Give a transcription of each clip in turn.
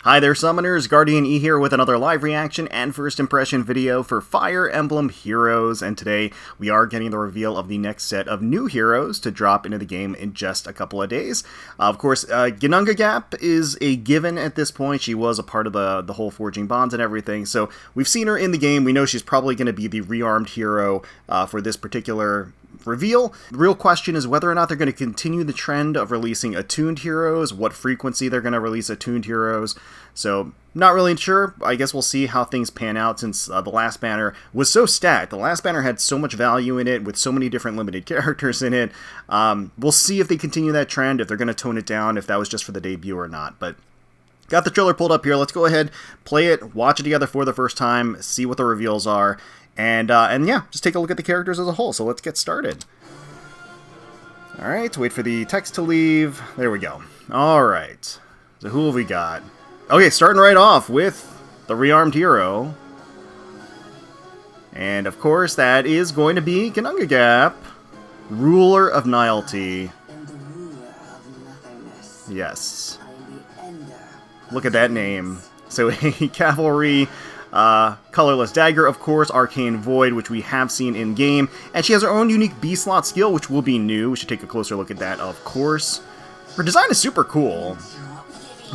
Hi there, Summoners. GuardianE here with another live reaction and first impression video for Fire Emblem Heroes, and today we are getting the reveal of the next set of new heroes to drop into the game in just a couple of days. Of course, Ginnungagap is a given at this point. She was a part of the whole Forging Bonds and everything, so we've seen her in the game. We know she's probably going to be the rearmed hero for this particular reveal. The real question is whether or not they're going to continue the trend of releasing attuned heroes, what frequency they're going to release attuned heroes. So, not really sure. I guess we'll see how things pan out since the last banner was so stacked. The last banner had so much value in it with so many different limited characters in it. We'll see if they continue that trend, if they're going to tone it down, if that was just for the debut or not. But got the trailer pulled up here. Let's go ahead, play it, watch it together for the first time, see what the reveals are. And yeah, just take a look at the characters as a whole. So let's get started. Alright, wait for the text to leave. There we go. Alright. So who have we got? Okay, starting right off with the rearmed hero. And of course, that is going to be Ginnungagap, ruler of Nihilty. Yes. Look at that name. So a cavalry... colorless dagger, of course, arcane void, which we have seen in game, and she has her own unique B slot skill, which will be new. We should take a closer look at that, of course. Her design is super cool,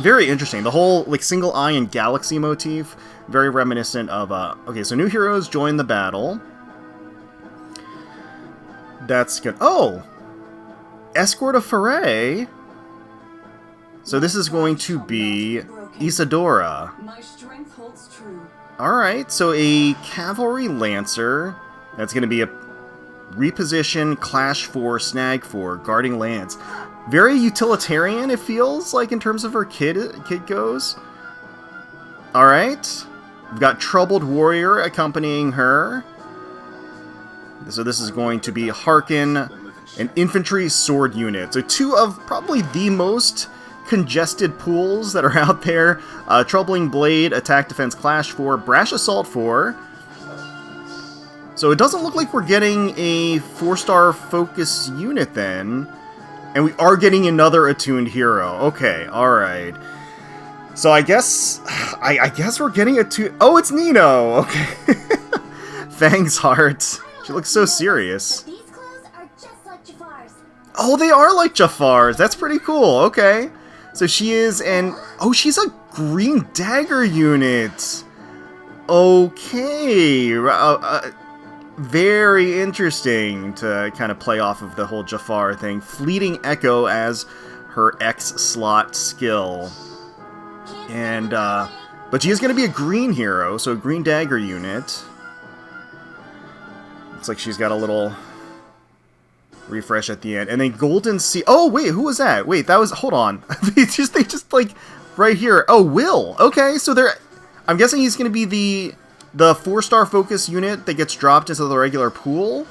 very interesting. The whole like single eye and galaxy motif, very reminiscent of. Okay, so new heroes join the battle. That's good. Oh, Escort of Pherae. So this is going to be Isadora. Alright, so a Cavalry Lancer, that's going to be a reposition, Clash 4, Snag 4, Guarding Lance. Very utilitarian, it feels like, in terms of her kit goes. Alright, we've got Troubled Warrior accompanying her. So this is going to be Harkin, an Infantry Sword unit. So two of probably the most congested pools that are out there. Troubling Blade, Attack, Defense, Clash 4, Brash Assault 4. So it doesn't look like we're getting a 4-star focus unit then. And we are getting another attuned hero. Okay, alright. So I guess we're getting a two... Oh, it's Nino! Okay. Fang's heart. She looks so serious. These clothes are just like Jafar's. Oh, they are like Jafar's. That's pretty cool. Okay. So she is an... Oh, she's a green dagger unit. Okay. Very interesting to kind of play off of the whole Jafar thing. Fleeting Echo as her X-slot skill. And, but she is going to be a green hero, so a green dagger unit. Looks like she's got a little... refresh at the end, and then Golden Sea. Oh wait, who was that? Wait, that was. Hold on. they just like right here. Oh, Will. Okay, so they're. I'm guessing he's going to be the 4-star focus unit that gets dropped into the regular pool,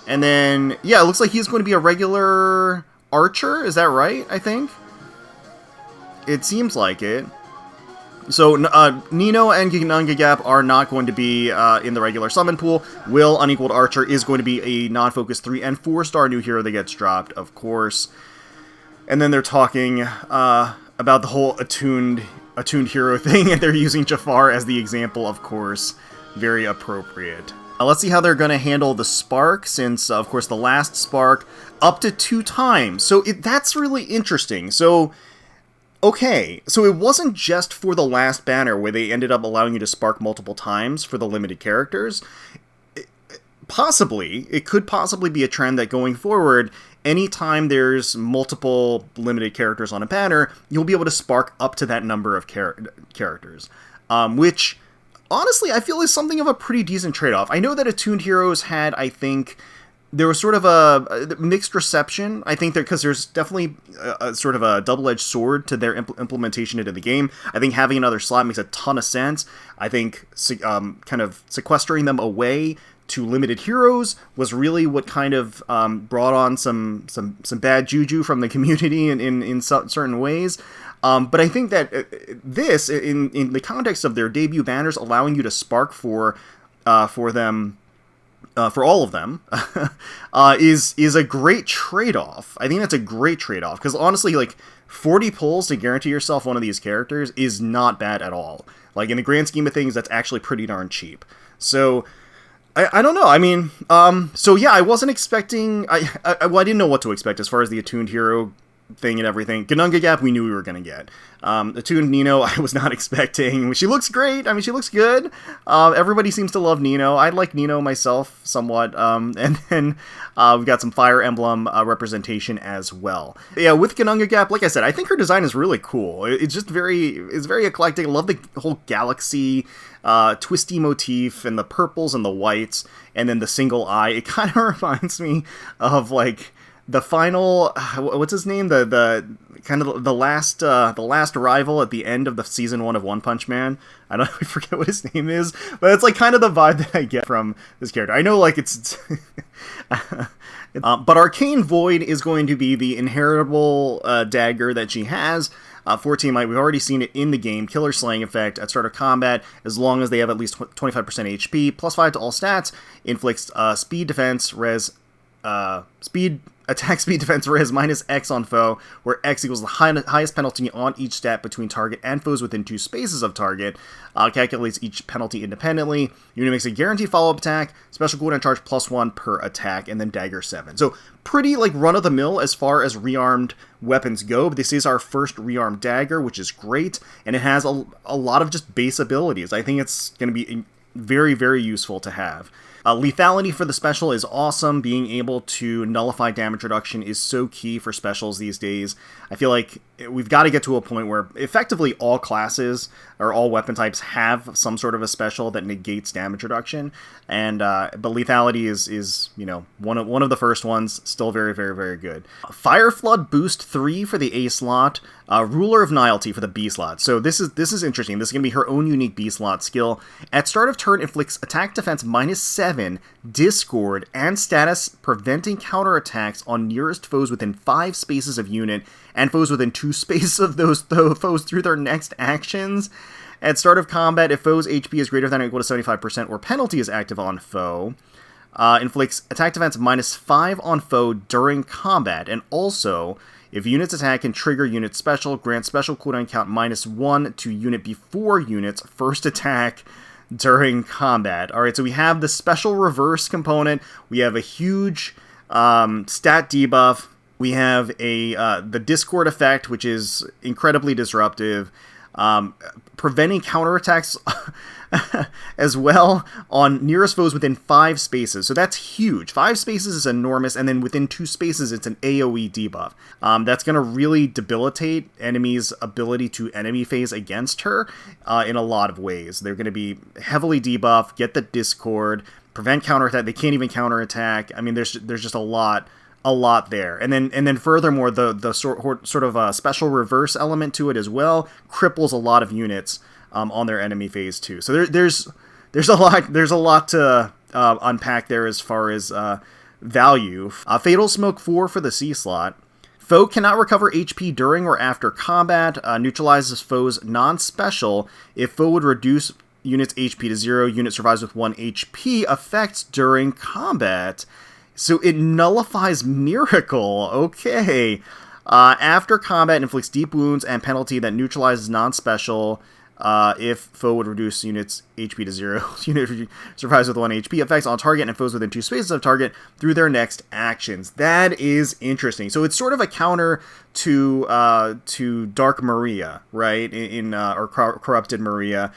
and then yeah, it looks like he's going to be a regular archer. Is that right? I think it seems like it. So, Nino and Ginnungagap are not going to be in the regular summon pool. Will, Unequaled Archer, is going to be a non-focus 3 and 4-star new hero that gets dropped, of course. And then they're talking about the whole attuned hero thing, and they're using Jafar as the example, of course. Very appropriate. Let's see how they're going to handle the spark, since, of course, the last spark up to 2 times. So, that's really interesting. So... Okay, so it wasn't just for the last banner where they ended up allowing you to spark multiple times for the limited characters. It could possibly be a trend that going forward, anytime there's multiple limited characters on a banner, you'll be able to spark up to that number of characters. Which, honestly, I feel is something of a pretty decent trade-off. I know that Attuned Heroes had, I think... There was sort of a mixed reception, I think, because there's definitely a sort of a double-edged sword to their implementation into the game. I think having another slot makes a ton of sense. I think kind of sequestering them away to limited heroes was really what kind of brought on some bad juju from the community in certain ways. But I think that this, in the context of their debut banners, allowing you to spark for them for all of them, is a great trade-off. I think that's a great trade-off, because honestly, like, 40 pulls to guarantee yourself one of these characters is not bad at all. Like, in the grand scheme of things, that's actually pretty darn cheap. So, I don't know. I mean, so yeah, I wasn't expecting... well, I didn't know what to expect as far as the Attuned Hero thing and everything. Ginnungagap, we knew we were going to get. Attuned Nino, I was not expecting. She looks great. I mean, she looks good. Everybody seems to love Nino. I like Nino myself somewhat. And then we've got some Fire Emblem representation as well. Yeah, with Ginnungagap, like I said, I think her design is really cool. It's very eclectic. I love the whole galaxy twisty motif and the purples and the whites and then the single eye. It kind of reminds me of, like, the final, what's his name? The kind of the last rival at the end of the season 1 of One Punch Man. I forget what his name is, but it's like kind of the vibe that I get from this character. I know, like, it's but Arcane Void is going to be the inheritable dagger that she has. 14 might, we've already seen it in the game. Killer Slaying effect at start of combat, as long as they have at least 25% HP, plus 5 to all stats, inflicts speed, defense, res, attack, speed, defense, res minus X on foe, where X equals the highest penalty on each stat between target and foes within 2 spaces of target. Calculates each penalty independently. Unit makes a guaranteed follow-up attack, special cooldown charge +1 per attack, and then dagger 7. So pretty, like, run-of-the-mill as far as rearmed weapons go, but this is our first rearmed dagger, which is great, and it has a lot of just base abilities. I think it's going to be very, very useful to have. Lethality for the special is awesome. Being able to nullify damage reduction is so key for specials these days. I feel like we've got to get to a point where effectively all classes or all weapon types have some sort of a special that negates damage reduction. And but lethality is you know, one of the first ones. Still very, very, very good. Fire Flood boost 3 for the A slot. Ruler of Nihilty for the B slot. So this is interesting. This is going to be her own unique B slot skill. At start of turn, inflicts attack defense -7, discord, and status, preventing counterattacks on nearest foes within 5 spaces of unit, and foes within 2 spaces of those foes through their next actions. At start of combat, if foe's HP is greater than or equal to 75% or penalty is active on foe, inflicts attack defense -5 on foe during combat, and also, if units attack and trigger unit special, grant special cooldown count -1 to unit before unit's first attack during combat. Alright, so we have the special reverse component, we have a huge stat debuff, we have the Discord effect, which is incredibly disruptive, preventing counterattacks as well on nearest foes within 5 spaces. So that's huge. 5 spaces is enormous, and then within 2 spaces it's an AoE debuff. That's going to really debilitate enemies' ability to enemy phase against her in a lot of ways. They're going to be heavily debuffed, get the Discord, prevent counterattack. They can't even counterattack. I mean, there's just a lot there. And then furthermore, the sort of special reverse element to it as well cripples a lot of units on their enemy phase too. So there's a lot to unpack there as far as value. Fatal Smoke 4 for the C slot. Foe cannot recover HP during or after combat. Neutralizes foe's non-special. If foe would reduce unit's HP to 0, unit survives with 1 HP effects during combat. So it nullifies Miracle. Okay. After combat, inflicts deep wounds and penalty that neutralizes non-special. If foe would reduce unit's HP to 0, unit survives with 1 HP. Effects on target and foes within 2 spaces of target through their next actions. That is interesting. So it's sort of a counter to Dark Maria, right? Or Corrupted Maria.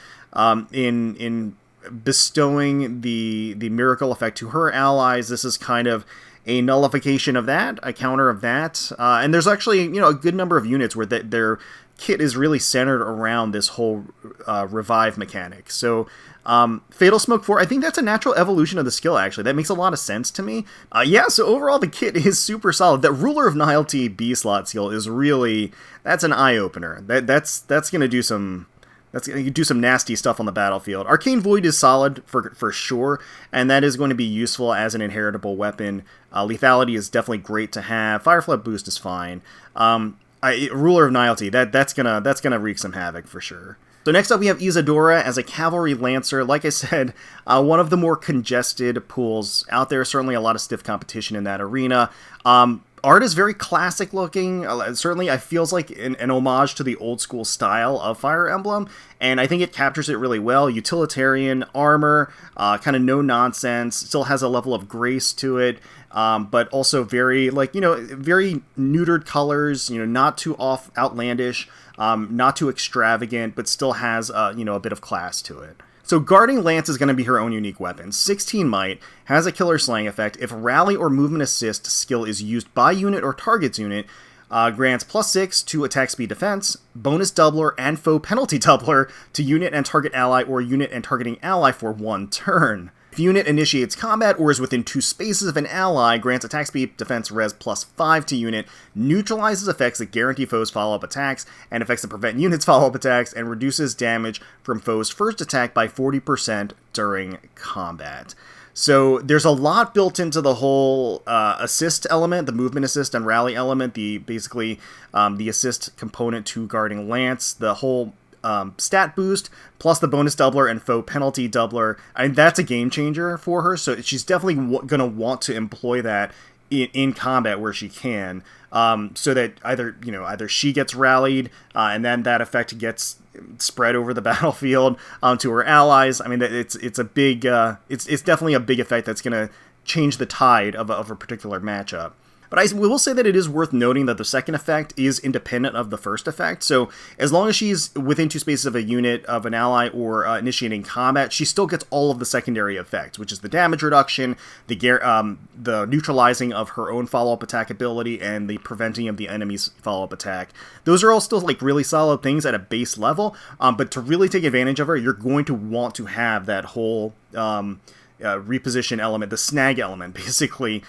In bestowing the miracle effect to her allies. This is kind of a nullification of that, a counter of that. And there's actually, you know, a good number of units where their kit is really centered around this whole revive mechanic. So Fatal Smoke 4, I think that's a natural evolution of the skill, actually. That makes a lot of sense to me. Yeah, so overall the kit is super solid. That Ruler of Nihilty B slot skill is really, that's an eye-opener. That's going to do some... That's going to do some nasty stuff on the battlefield. Arcane Void is solid for sure, and that is going to be useful as an inheritable weapon. Lethality is definitely great to have. Fire Flood boost is fine. Ruler of Nihilty, that's gonna wreak some havoc for sure. So next up we have Isadora as a cavalry lancer. Like I said, one of the more congested pools out there. Certainly a lot of stiff competition in that arena. Art is very classic looking. Certainly, it feels like an homage to the old school style of Fire Emblem, and I think it captures it really well. Utilitarian armor, kind of no nonsense. Still has a level of grace to it, but also very very neutered colors. Not too outlandish, not too extravagant, but still has a bit of class to it. So Guarding Lance is going to be her own unique weapon. 16 might, has a killer slaying effect. If rally or movement assist skill is used by unit or target's unit, grants +6 to attack speed defense, bonus doubler and foe penalty doubler to unit and target ally or unit and targeting ally for 1 turn. If unit initiates combat or is within 2 spaces of an ally, grants attack speed defense res +5 to unit, neutralizes effects that guarantee foes follow-up attacks, and effects that prevent units follow-up attacks, and reduces damage from foes' first attack by 40% during combat. So there's a lot built into the whole assist element, the movement assist and rally element, the assist component to Guarding Lance, the whole stat boost, plus the bonus doubler and foe penalty doubler. And that's a game changer for her, so she's definitely going to want to employ that in combat where she can, so that either she gets rallied, and then that effect gets spread over the battlefield to her allies. I mean, it's a big, it's definitely a big effect that's going to change the tide of a particular matchup. But I will say that it is worth noting that the second effect is independent of the first effect, so as long as she's within 2 spaces of a unit of an ally or initiating combat, she still gets all of the secondary effects, which is the damage reduction, the neutralizing of her own follow-up attack ability, and the preventing of the enemy's follow-up attack. Those are all still really solid things at a base level, but to really take advantage of her, you're going to want to have that whole reposition element, the snag element, basically,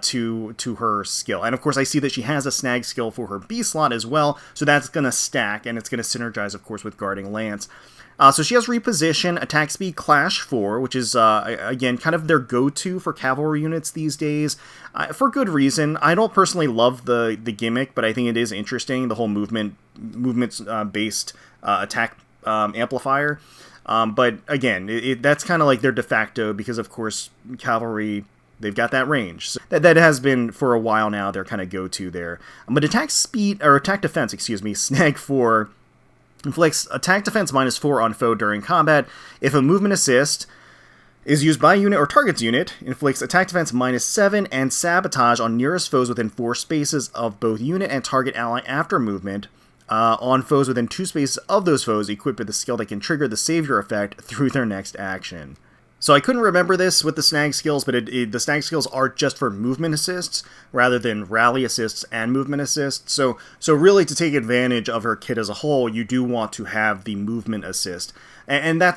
to her skill. And of course, I see that she has a snag skill for her B slot as well, so that's going to stack, and it's going to synergize, of course, with Guarding Lance. So she has reposition, attack speed, clash 4, which is, again, kind of their go-to for cavalry units these days, for good reason. I don't personally love the gimmick, but I think it is interesting, the whole movement-based attack amplifier. But again, that's kind of like their de facto, because of course cavalry, they've got that range. So that has been for a while now their kind of go-to there. But attack defense, snag 4 inflicts attack defense -4 on foe during combat. If a movement assist is used by unit or target's unit, inflicts attack defense -7 and sabotage on nearest foes within 4 spaces of both unit and target ally after movement. On foes within 2 spaces of those foes equipped with a skill that can trigger the savior effect through their next action. So I couldn't remember this with the snag skills, but the snag skills are just for movement assists rather than rally assists and movement assists. So really, to take advantage of her kit as a whole, you do want to have the movement assist. And that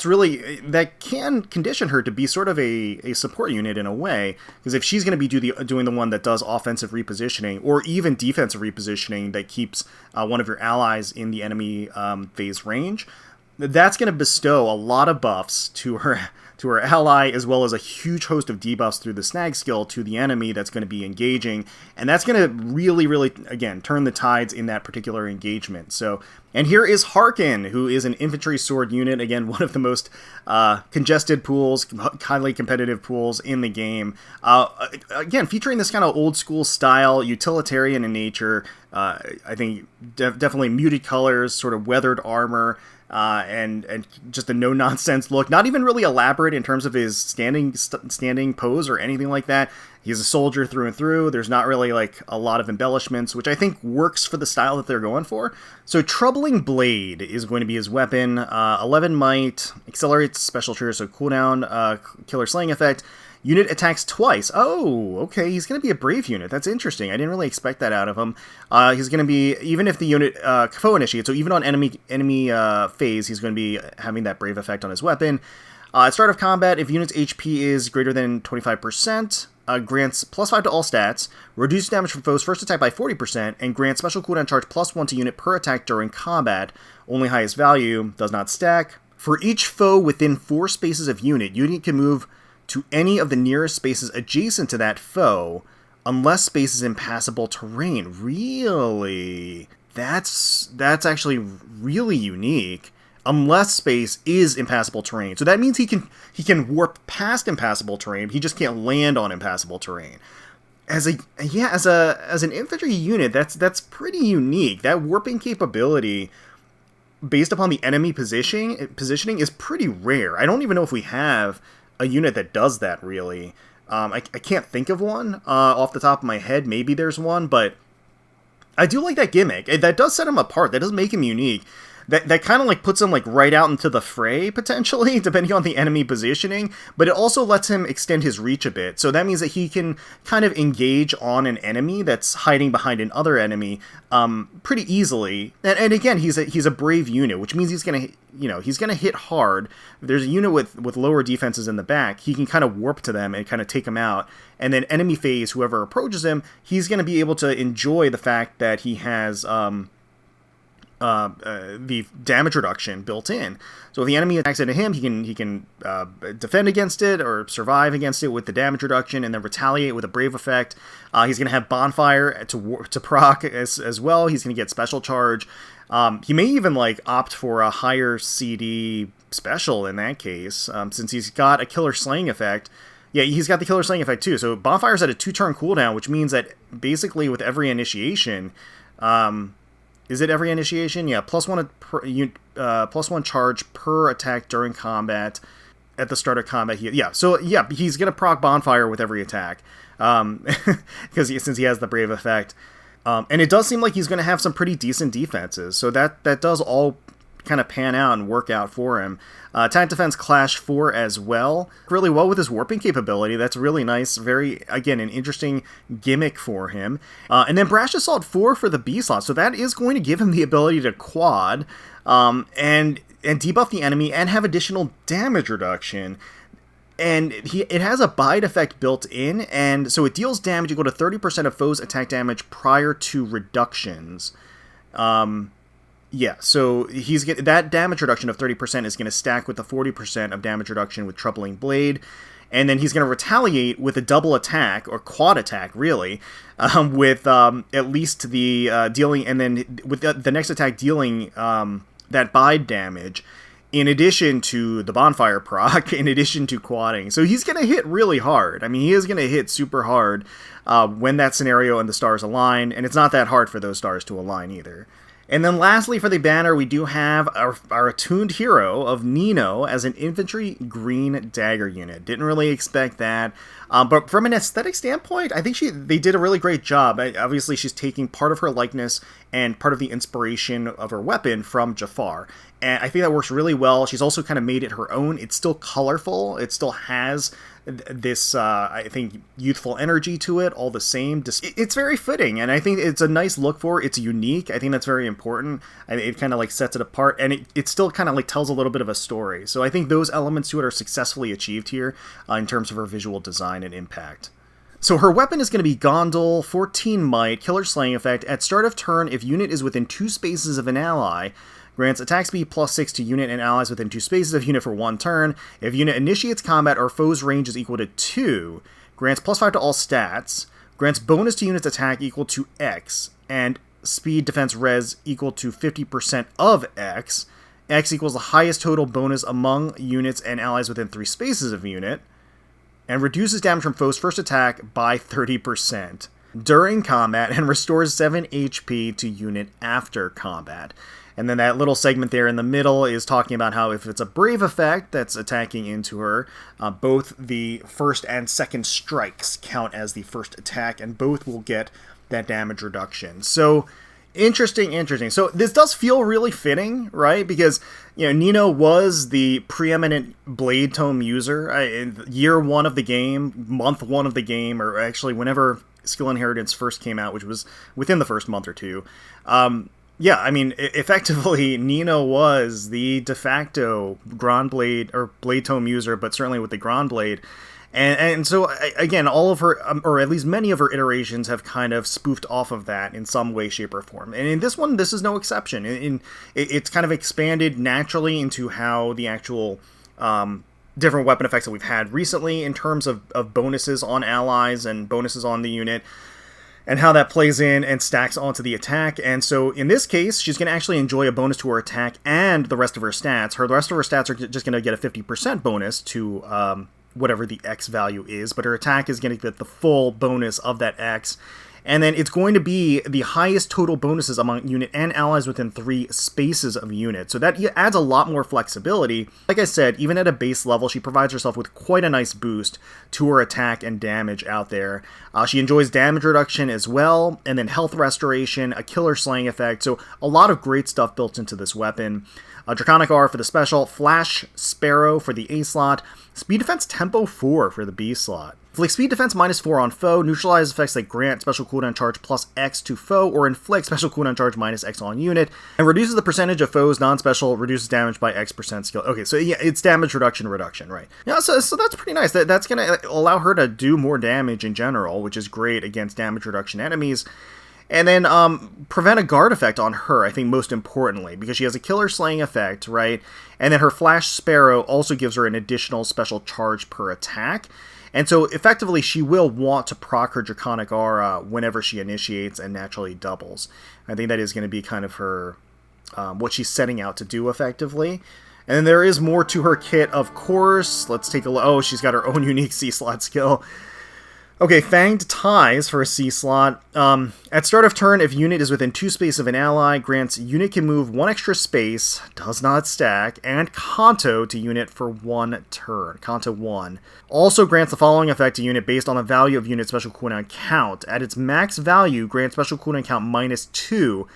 can condition her to be sort of a support unit in a way, because if she's going to be doing the one that does offensive repositioning or even defensive repositioning that keeps one of your allies in the enemy phase range, that's going to bestow a lot of buffs to her ally, as well as a huge host of debuffs through the snag skill to the enemy that's going to be engaging, and that's going to really, really, again, turn the tides in that particular engagement. So, and here is Harkin, who is an infantry sword unit, again, one of the most congested pools, highly competitive pools in the game. Again, featuring this kind of old school style, utilitarian in nature, I think definitely muted colors, sort of weathered armor, and just a no-nonsense look. Not even really elaborate in terms of his standing pose or anything like that. He's a soldier through and through. There's not really a lot of embellishments, which I think works for the style that they're going for. So Troubling Blade is going to be his weapon. 11 might, accelerates special trigger, so cooldown, killer slaying effect. Unit attacks twice. Oh, okay, he's going to be a brave unit. That's interesting. I didn't really expect that out of him. He's going to be, even if the unit foe initiates, so even on enemy phase, he's going to be having that brave effect on his weapon. At start of combat, if unit's HP is greater than 25%, grants +5 to all stats, reduces damage from foes' first attack by 40%, and grants special cooldown charge +1 to unit per attack during combat. Only highest value, does not stack. For each foe within 4 spaces of unit can move to any of the nearest spaces adjacent to that foe, unless space is impassable terrain. Really? That's actually really unique. Unless space is impassable terrain, so that means he can warp past impassable terrain. He just can't land on impassable terrain. As an infantry unit, that's pretty unique. That warping capability, based upon the enemy positioning, is pretty rare. I don't even know if we have a unit that does that really. I can't think of one off the top of my head. Maybe there's one, but I do like that gimmick. That does set him apart. That does make him unique. That kind of like puts him like right out into the fray, potentially, depending on the enemy positioning, but it also lets him extend his reach a bit. So that means that he can kind of engage on an enemy that's hiding behind another enemy pretty easily. And again, he's a brave unit, which means he's gonna hit hard. If there's a unit with lower defenses in the back, he can kind of warp to them and kind of take them out. And then enemy phase, whoever approaches him, he's going to be able to enjoy the fact that he has the damage reduction built in. So if the enemy attacks into him, he can defend against it or survive against it with the damage reduction, and then retaliate with a brave effect. He's going to have bonfire to proc as well. He's going to get special charge. He may even like opt for a higher CD special in that case, since he's got a killer slaying effect. Yeah, he's got the killer slaying effect too. So bonfire's at a 2-turn cooldown, which means that basically with every initiation, is it every initiation? Yeah, +1 charge per attack during combat at the start of combat. He's gonna proc bonfire with every attack, because since he has the brave effect, and it does seem like he's gonna have some pretty decent defenses. So that does all kind of pan out and work out for him. Attack defense clash 4 as well. Really well with his warping capability. That's really nice. Very, again, an interesting gimmick for him. And then Brash Assault 4 for the B slot. So that is going to give him the ability to quad and debuff the enemy and have additional damage reduction. And it has a bide effect built in, and so it deals damage equal to 30% of foes' attack damage prior to reductions. Yeah, so that damage reduction of 30% is going to stack with the 40% of damage reduction with Troubling Blade, and then he's going to retaliate with a double attack, or quad attack, really, with at least the dealing, and then with the next attack dealing that bide damage, in addition to the bonfire proc, in addition to quadding. So he's going to hit really hard. I mean, he is going to hit super hard when that scenario and the stars align, and it's not that hard for those stars to align either. And then lastly for the banner, we do have our attuned hero of Nino as an infantry green dagger unit. Didn't really expect that. But from an aesthetic standpoint, I think they did a really great job. Obviously, she's taking part of her likeness and part of the inspiration of her weapon from Jafar. And I think that works really well. She's also kind of made it her own. It's still colorful. It still has this, I think, youthful energy to it, all the same. It's very fitting, and I think it's a nice look for it. It's unique. I think that's very important. It kind of like sets it apart, and it still kind of like tells a little bit of a story. So I think those elements to it are successfully achieved here in terms of her visual design and impact. So her weapon is going to be Gondol, 14 might, killer slaying effect. At start of turn, if unit is within 2 spaces of an ally, grants attack speed +6 to unit and allies within 2 spaces of unit for 1 turn. If unit initiates combat or foe's range is equal to 2, grants +5 to all stats, grants bonus to unit's attack equal to X, and speed defense res equal to 50% of X. X equals the highest total bonus among units and allies within 3 spaces of unit, and reduces damage from foe's first attack by 30% during combat, and restores 7 HP to unit after combat. And then that little segment there in the middle is talking about how if it's a brave effect that's attacking into her, both the first and second strikes count as the first attack, and both will get that damage reduction. So, interesting. So this does feel really fitting, right? Because, Nino was the preeminent Blade Tome user in year 1 of the game, month 1 of the game, or actually whenever Skill Inheritance first came out, which was within the first month or two. Yeah, I mean, effectively, Nino was the de facto Grand Blade, or Blade Tome user, but certainly with the Grand Blade. And so, again, all of her, or at least many of her iterations have kind of spoofed off of that in some way, shape, or form. And in this one, this is no exception. It's kind of expanded naturally into how the actual different weapon effects that we've had recently in terms of bonuses on allies and bonuses on the unit and how that plays in and stacks onto the attack. And so in this case, she's going to actually enjoy a bonus to her attack and the rest of her stats. The rest of her stats are just going to get a 50% bonus to whatever the X value is, but her attack is going to get the full bonus of that X. And then it's going to be the highest total bonuses among unit and allies within 3 spaces of unit. So that adds a lot more flexibility. Like I said, even at a base level, she provides herself with quite a nice boost to her attack and damage out there. She enjoys damage reduction as well, and then health restoration, a killer slaying effect. So a lot of great stuff built into this weapon. Draconic R for the special, Flash Sparrow for the A slot, Speed Defense Tempo 4 for the B slot. Inflict speed defense -4 on foe, neutralize effects that grant special cooldown charge plus X to foe, or inflict special cooldown charge -X on unit, and reduces the percentage of foes non-special, reduces damage by X% skill. Okay, so yeah, it's damage reduction, right? Yeah, so that's pretty nice. That's going to allow her to do more damage in general, which is great against damage reduction enemies. And then prevent a guard effect on her, I think most importantly, because she has a killer slaying effect, right? And then her Flash Sparrow also gives her an additional special charge per attack. And so, effectively, she will want to proc her Draconic Aura whenever she initiates and naturally doubles. I think that is going to be kind of her, what she's setting out to do, effectively. And then there is more to her kit, of course. Let's take a look. Oh, she's got her own unique C-slot skill. Okay, Fanged Ties for a C-slot. At start of turn, if unit is within 2 space of an ally, grants unit can move 1 extra space, does not stack, and Kanto to unit for 1 turn. Kanto 1. Also grants the following effect to unit based on the value of unit special cooldown count. At its max value, grants special cooldown count -2.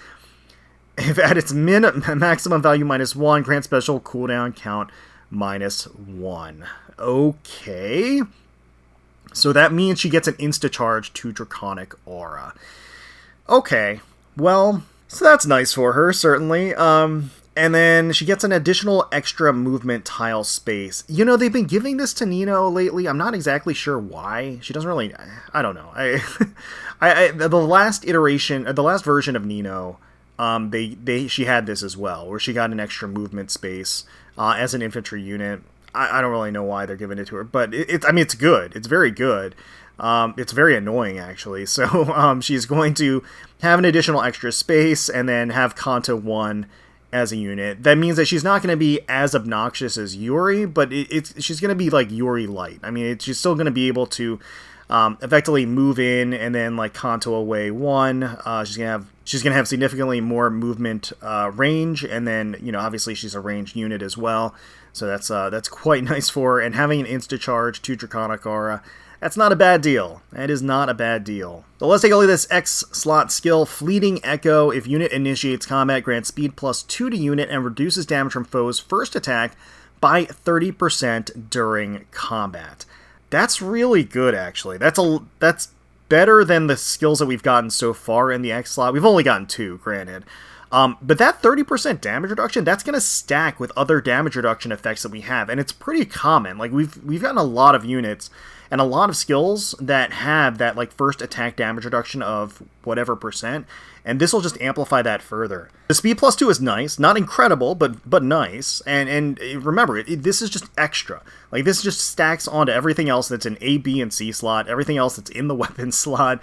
If at its maximum value -1, grants special cooldown count -1. Okay. So that means she gets an insta-charge to Draconic Aura. Okay, well, so that's nice for her, certainly. And then she gets an additional extra movement tile space. You know, they've been giving this to Nino lately. I'm not exactly sure why. She doesn't really... I don't know. The last iteration, the last version of Nino, she had this as well, where she got an extra movement space as an infantry unit. I don't really know why they're giving it to her, but it's good. It's very good. It's very annoying, actually. So she's going to have an additional extra space and then have Kanto 1 as a unit. That means that she's not going to be as obnoxious as Yuri, but she's going to be like Yuri light. I mean, she's still going to be able to effectively move in and then like Kanto away 1. She's going to have significantly more movement range, and then, you know, obviously she's a ranged unit as well. So that's quite nice for her. And having an insta-charge to Draconic Aura, that's not a bad deal. That is not a bad deal. So let's take a look at this X-slot skill. Fleeting Echo. If unit initiates combat, grants speed +2 to unit and reduces damage from foes' first attack by 30% during combat. That's really good, actually. That's better than the skills that we've gotten so far in the X-slot. We've only gotten 2, granted. But that 30% damage reduction, that's going to stack with other damage reduction effects that we have, and it's pretty common. Like, we've gotten a lot of units and a lot of skills that have that, like, first attack damage reduction of whatever percent, and this will just amplify that further. The speed +2 is nice, not incredible, but nice, and remember, this is just extra. Like, this just stacks onto everything else that's in A, B, and C slot, everything else that's in the weapon slot.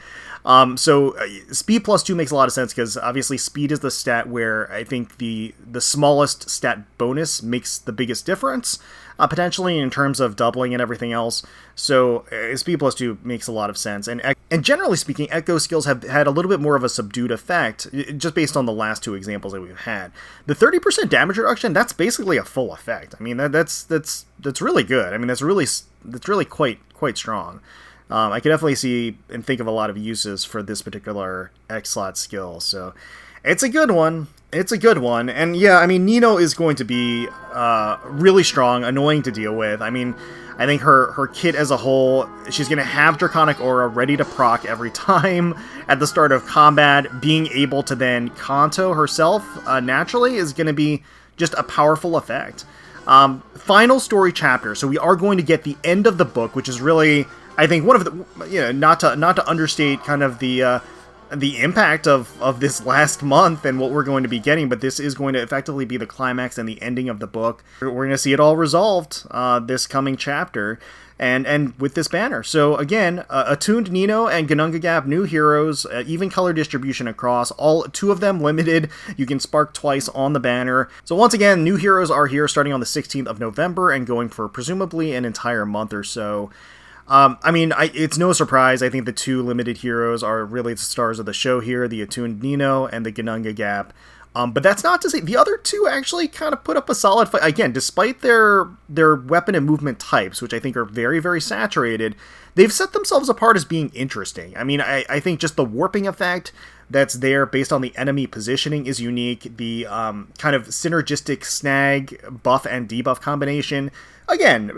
So speed +2 makes a lot of sense, because obviously speed is the stat where I think the smallest stat bonus makes the biggest difference, potentially, in terms of doubling and everything else. So speed +2 makes a lot of sense. And generally speaking, Echo skills have had a little bit more of a subdued effect, just based on the last 2 examples that we've had. The 30% damage reduction, that's basically a full effect. I mean, that's really good. I mean, that's really quite strong. I can definitely see and think of a lot of uses for this particular X-slot skill, so it's a good one. It's a good one, and yeah, I mean, Nino is going to be really strong, annoying to deal with. I mean, I think her kit as a whole, she's going to have Draconic Aura ready to proc every time at the start of combat. Being able to then Kanto herself naturally is going to be just a powerful effect. Final story chapter, so we are going to get the end of the book, which is really, I think, one of the, you know, not to understate kind of the the impact of this last month and what we're going to be getting, but this is going to effectively be the climax and the ending of the book. We're going to see it all resolved this coming chapter, and with this banner. So again, Attuned Nino and Ginnungagap New Heroes, even color distribution across, all 2 of them limited. You can spark twice on the banner. So once again, New Heroes are here starting on the 16th of November and going for presumably an entire month or so. I mean, it's no surprise. I think the 2 limited heroes are really the stars of the show here, the Attuned Nino and the Ginnungagap. But that's not to say the other 2 actually kind of put up a solid fight. Again, despite their weapon and movement types, which I think are very, very saturated, they've set themselves apart as being interesting. I mean, I think just the warping effect that's there based on the enemy positioning is unique. The kind of synergistic snag buff and debuff combination, again,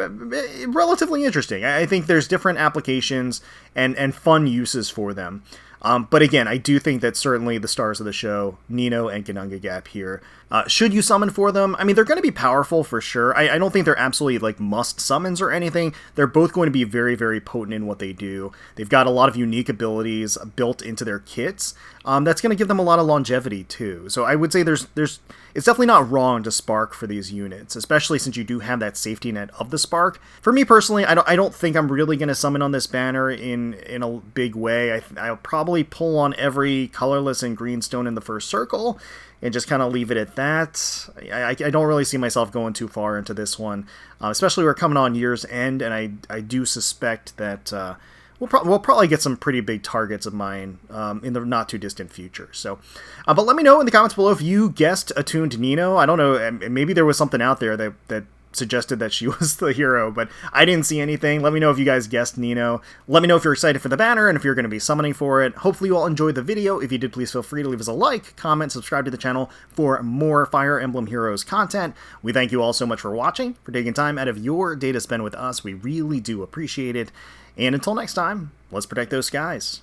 relatively interesting. I think there's different applications and fun uses for them. But again, I do think that certainly the stars of the show, Nino and Ginnungagap here, should you summon for them? I mean, they're going to be powerful for sure. I don't think they're absolutely like must summons or anything. They're both going to be very, very potent in what they do. They've got a lot of unique abilities built into their kits. That's going to give them a lot of longevity too. So I would say it's definitely not wrong to spark for these units, especially since you do have that safety net of the spark. For me personally, I don't think I'm really going to summon on this banner in a big way. I'll probably pull on every colorless and green stone in the first circle and just kind of leave it at that. I don't really see myself going too far into this one, especially we're coming on year's end, and I do suspect that we'll probably get some pretty big targets of mine in the not too distant future. So, but let me know in the comments below if you guessed Attuned Nino. I don't know, maybe there was something out there that suggested that she was the hero, but I didn't see anything. Let me know if you guys guessed Nino. Let me know if you're excited for the banner and if you're going to be summoning for it. Hopefully you all enjoyed the video. If you did, please feel free to leave us a like, comment, subscribe to the channel for more Fire Emblem Heroes content. We thank you all so much for watching, for taking time out of your day to spend with us. We really do appreciate it. And until next time, let's protect those skies.